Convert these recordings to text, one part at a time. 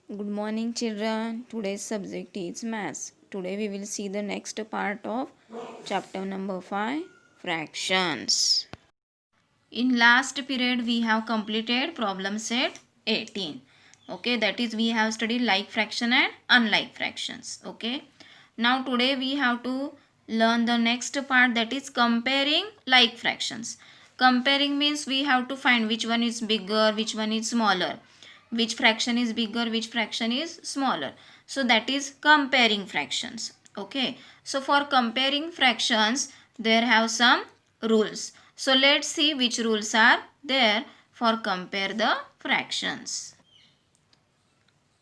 Good morning, children. Today's subject is maths. Today we will see the next part of chapter number 5, fractions. In last period we have completed problem set 18. Okay, that is we have studied like fraction and unlike fractions. Okay, now today we have to learn the next part, that is comparing like fractions. Comparing means we have to find which one is bigger, which one is smaller, which fraction is bigger, which fraction is smaller. So that is comparing fractions. Okay, so for comparing fractions there have some rules. So let's see which rules are there for compare the fractions.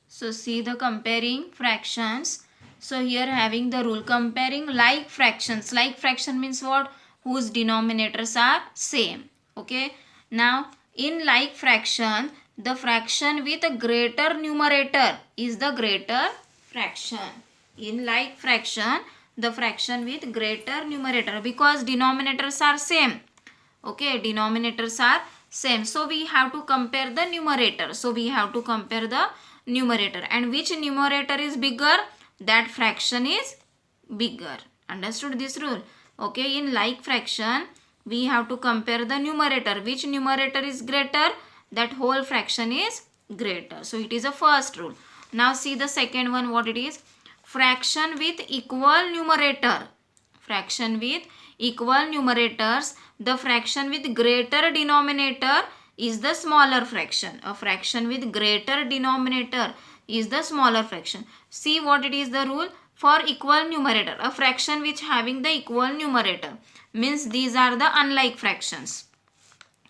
So see the comparing fractions. So here having the rule comparing like fractions. Like fraction means what? Whose denominators are same. Okay. Now in like fraction, the fraction with a greater numerator is the greater fraction. In like fraction, the fraction with greater numerator, because denominators are same. Okay, denominators are same, so we have to compare the numerator. So we have to compare the numerator, and which numerator is bigger, that fraction is bigger. Understood this rule? Okay, in like fraction we have to compare the numerator. Which numerator is greater, that whole fraction is greater. So it is a first rule. Now see the second one, what it is. Fraction with equal numerator. Fraction with equal numerators, the fraction with greater denominator is the smaller fraction. A fraction with greater denominator is the smaller fraction. See what it is the rule for equal numerator. A fraction which having the equal numerator means these are the unlike fractions.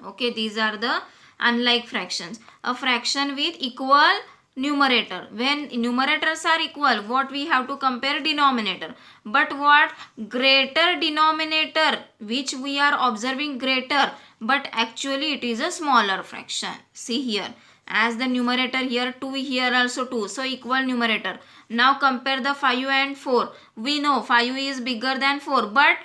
Okay, these are the unlike fractions. A fraction with equal numerator. When numerators are equal, what we have to compare? Denominator. But what? Greater denominator, which we are observing greater, but actually it is a smaller fraction. See here, as the numerator here 2, here also 2, so equal numerator. Now compare the 5 and 4. We know 5 is bigger than 4, but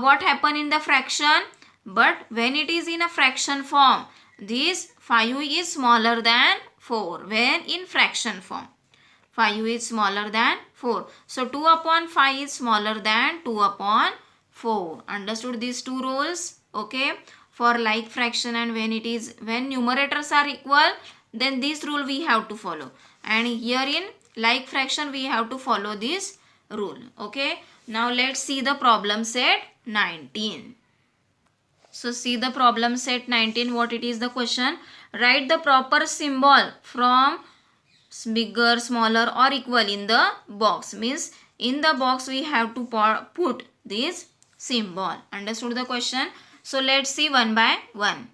what happen in the fraction? But when it is in a fraction form, this 5 is smaller than 4. When in fraction form, 5 is smaller than 4. So 2 upon 5 is smaller than 2 upon 4. Understood these two rules? Okay. For like fraction, and when numerators are equal, then this rule we have to follow. And here in like fraction we have to follow this rule. Okay. Now let's see the problem set 19. So see the problem set 19, what it is the question. Write the proper symbol from bigger, smaller or equal in the box. Means in the box we have to put this symbol. Understood the question? So let's see one by one.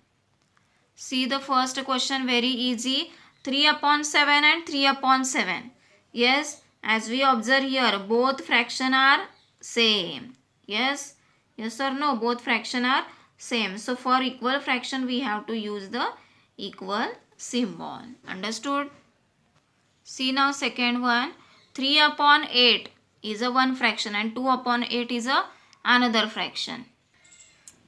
See the first question, very easy. 3 upon 7 and 3 upon 7. Yes, as we observe here, both fraction are same. Yes, yes or no? Both fraction are same. So for equal fraction we have to use the equal symbol. Understood? See now second one. 3 upon 8 is a one fraction and 2 upon 8 is a another fraction.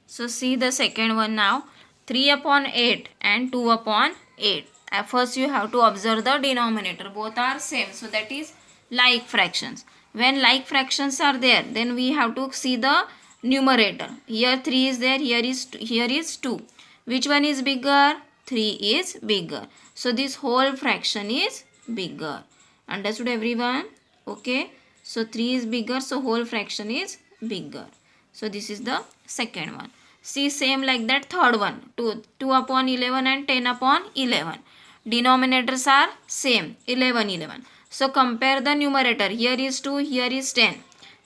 So see the second one now. 3 upon 8 and 2 upon 8. At first you have to observe the denominator. Both are same. So that is like fractions. When like fractions are there, then we have to see the numerator. Here 3 is there, here is 2. Which one is bigger? 3 is bigger. So this whole fraction is bigger. Understood everyone? Okay. So 3 is bigger, so whole fraction is bigger. So this is the second one. See same like that third one. 2 upon 11 and 10 upon 11. Denominators are same, 11, 11. So compare the numerator. Here is 2, here is 10.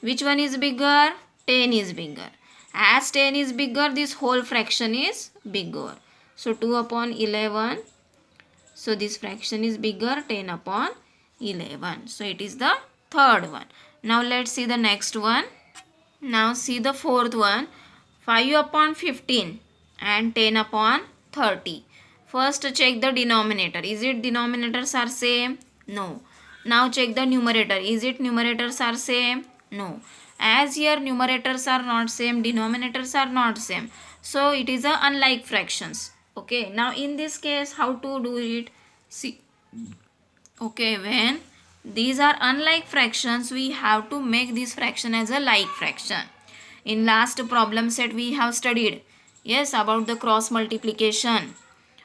Which one is bigger? 10 is bigger. As 10 is bigger, this whole fraction is bigger. So 2 upon 11. So this fraction is bigger, 10 upon 11. So it is the third one. Now let's see the next one. Now see the fourth one. 5 upon 15 and 10 upon 30. First check the denominator. Is it denominators are same? No. Now check the numerator. Is it numerators are same? No. As here numerators are not same, denominators are not same. So it is a unlike fractions. Okay. Now in this case, how to do it? See. Okay, when these are unlike fractions, we have to make this fraction as a like fraction. In last problem set we have studied, yes, about the cross multiplication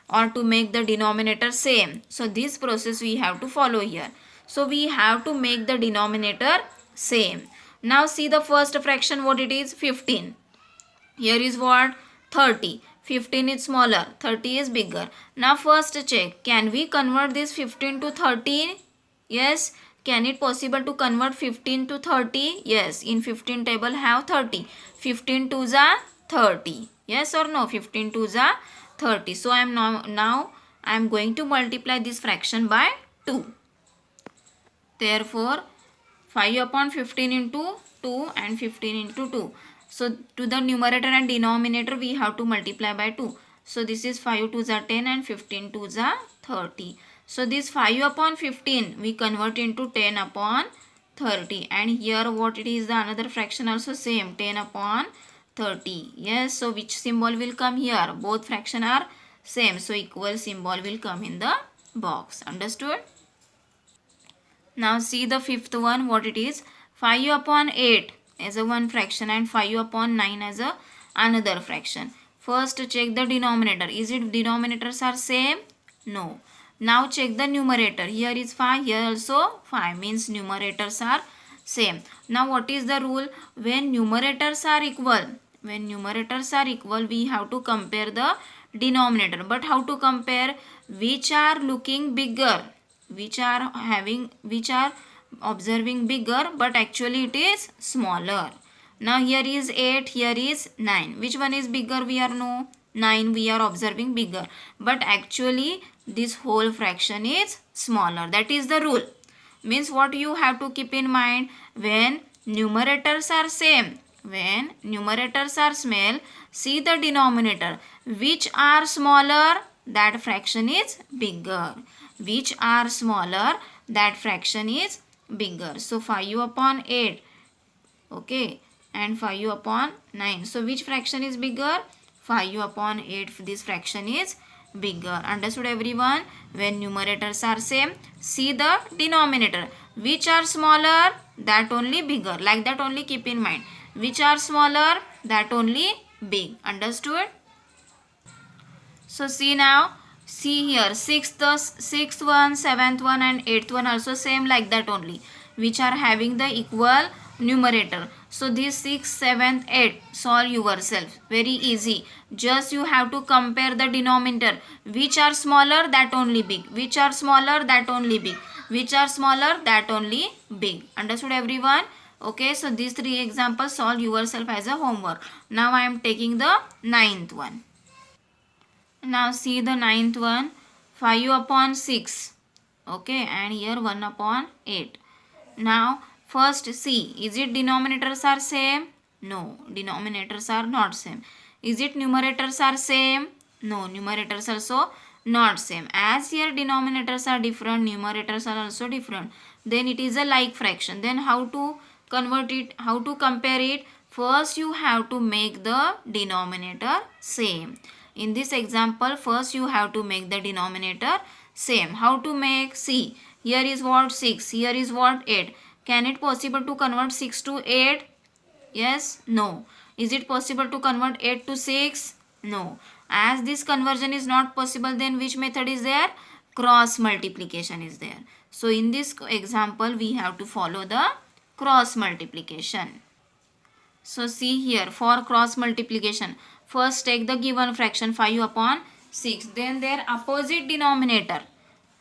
or to make the denominator same. So this process we have to follow here. So we have to make the denominator same. Now see the first fraction, what it is, 15. Here is what, 30. 15 is smaller, 30 is bigger. Now first check, can we convert this 15 to 30? Yes. Can it possible to convert 15 to 30? Yes. In 15 table have 30. 15 twos are 30. Yes or no? 15 twos are 30. So I am now I am going to multiply this fraction by 2. Therefore 5 upon 15 into 2 and 15 into 2. So to the numerator and denominator we have to multiply by 2. So this is 5 twos are 10 and 15 twos are 30. So this 5 upon 15 we convert into 10 upon 30. And here what it is, the another fraction also same, 10 upon 30. Yes, so which symbol will come here? Both fraction are same. So equal symbol will come in the box. Understood? Now see the fifth one, what it is, 5 upon 8 as a one fraction and 5 upon 9 as a another fraction. First check the denominator. Is it denominators are same? No. Now check the numerator. Here is 5, here also 5, means numerators are same. Now what is the rule? When numerators are equal, we have to compare the denominator. But how to compare? Which are looking bigger? Which are observing bigger, but actually it is smaller. Now here is 8, here is 9. Which one is bigger? We are know 9 we are observing bigger, but actually this whole fraction is smaller. That is the rule. Means what you have to keep in mind, when numerators are same, see the denominator. Which are smaller, that fraction is bigger. Which are smaller, that fraction is bigger. So 5 upon 8, okay, and 5 upon 9. So which fraction is bigger? 5 upon 8, this fraction is bigger. Understood everyone? When numerators are same, see the denominator. Which are smaller, that only bigger. Like that only keep in mind. Which are smaller, that only big. Understood? So see now, see here, sixth one, seventh one and eighth one also same, like that only, which are having the equal numerator. So this 6, 7, 8, solve yourself. Very easy. Just you have to compare the denominator. Which are smaller, that only big. Which are smaller, that only big. Which are smaller, that only big. Understood everyone? Okay, so these 3 examples solve yourself as a homework. Now I am taking the 9th one. Now see the 9th one, 5 upon 6. Okay, and here 1 upon 8. Now first see, is it denominators are same? No, denominators are not same. Is it numerators are same? No, numerators also not same. As here denominators are different, numerators are also different, then it is a like fraction. Then how to convert it, how to compare it? First you have to make the denominator same. In this example, first you have to make the denominator same. How to make? See, here is what 6, here is what 8. Can it possible to convert 6 to 8? Yes? No. Is it possible to convert 8 to 6? No. As this conversion is not possible, then which method is there? Cross multiplication is there. So in this example, we have to follow the cross multiplication. So see here, for cross multiplication, first take the given fraction 5 upon 6. Then their opposite denominator.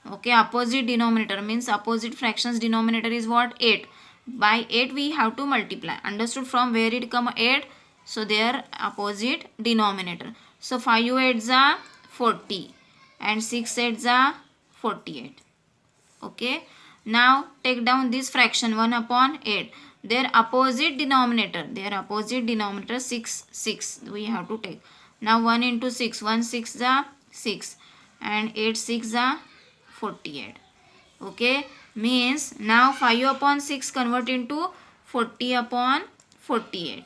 Okay, opposite denominator means opposite fractions denominator is what? 8. By 8 we have to multiply. Understood from where it come 8? So their opposite denominator. So 5 8s are 40 and 6 8s are 48. Okay. Now take down this fraction 1 upon 8. Their opposite denominator 6 6 we have to take. Now 1 into 6, 1 6 are 6 and 8 6 are 48. Okay, means now 5 upon 6 convert into 40 upon 48.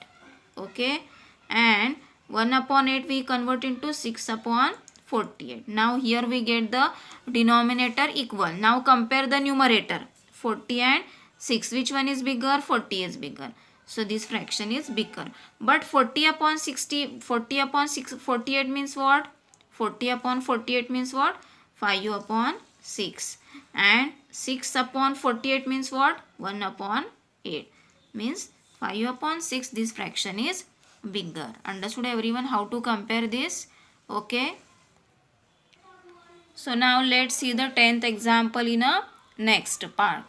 Okay, and 1 upon 8 we convert into 6 upon 48. Now here we get the denominator equal. Now compare the numerator. 40 and 6. Which one is bigger? 40 is bigger. So this fraction is bigger. But 40 upon 60, 40 upon 6, 48 means what? 40 upon 48 means what? 5 upon 6. And 6 upon 48 means what? 1 upon 8. Means 5 upon 6, this fraction is bigger. Understood everyone how to compare this? Okay. So now let's see the 10th example in a next part.